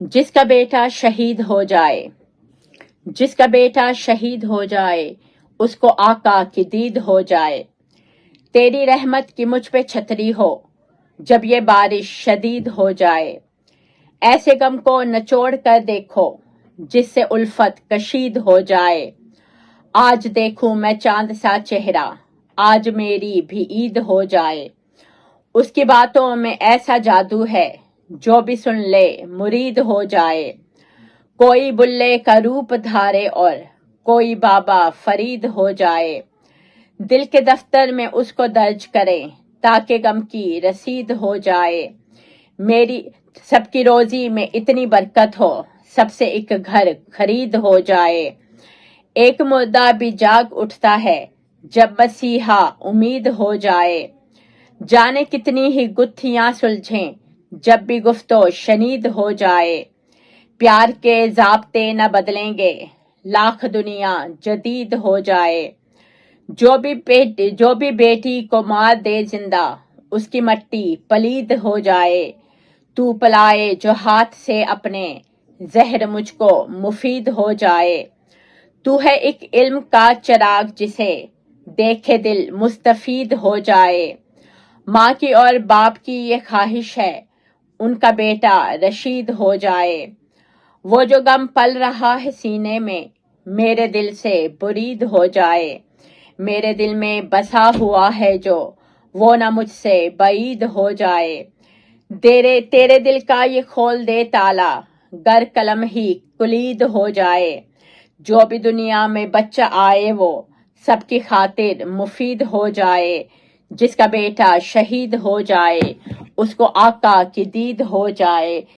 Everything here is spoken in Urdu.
جس کا بیٹا شہید ہو جائے، جس کا بیٹا شہید ہو جائے، اس کو آقا کی دید ہو جائے۔ تیری رحمت کی مجھ پہ چھتری ہو جب یہ بارش شدید ہو جائے۔ ایسے غم کو نچوڑ کر دیکھو جس سے الفت کشید ہو جائے۔ آج دیکھوں میں چاند سا چہرہ، آج میری بھی عید ہو جائے۔ اس کی باتوں میں ایسا جادو ہے جو بھی سن لے مرید ہو جائے۔ کوئی بلے کا روپ دھارے اور کوئی بابا فرید ہو جائے۔ دل کے دفتر میں اس کو درج کریں تاکہ غم کی رسید ہو جائے۔ میری سب کی روزی میں اتنی برکت ہو، سب سے ایک گھر خرید ہو جائے۔ ایک مردہ بھی جاگ اٹھتا ہے جب مسیحا امید ہو جائے۔ جانے کتنی ہی گتھیاں سلجھیں جب بھی گفتو شنید ہو جائے۔ پیار کے ضابطے نہ بدلیں گے لاکھ دنیا جدید ہو جائے۔ جو بھی بیٹی کو مار دے زندہ، اس کی مٹی پلید ہو جائے۔ تو پلائے جو ہاتھ سے اپنے، زہر مجھ کو مفید ہو جائے۔ تو ہے ایک علم کا چراغ جسے دیکھے دل مستفید ہو جائے۔ ماں کی اور باپ کی یہ خواہش ہے ان کا بیٹا رشید ہو جائے۔ وہ جو غم پل رہا ہے سینے میں میرے دل سے برید ہو جائے۔ میرے دل میں بسا ہوا ہے جو وہ نہ مجھ سے بعید ہو جائے۔ تیرے دل کا یہ کھول دے تالا گر قلم ہی کلید ہو جائے۔ جو بھی دنیا میں بچہ آئے وہ سب کی خاطر مفید ہو جائے۔ جس کا بیٹا شہید ہو جائے اس کو آقا کی دید ہو جائے۔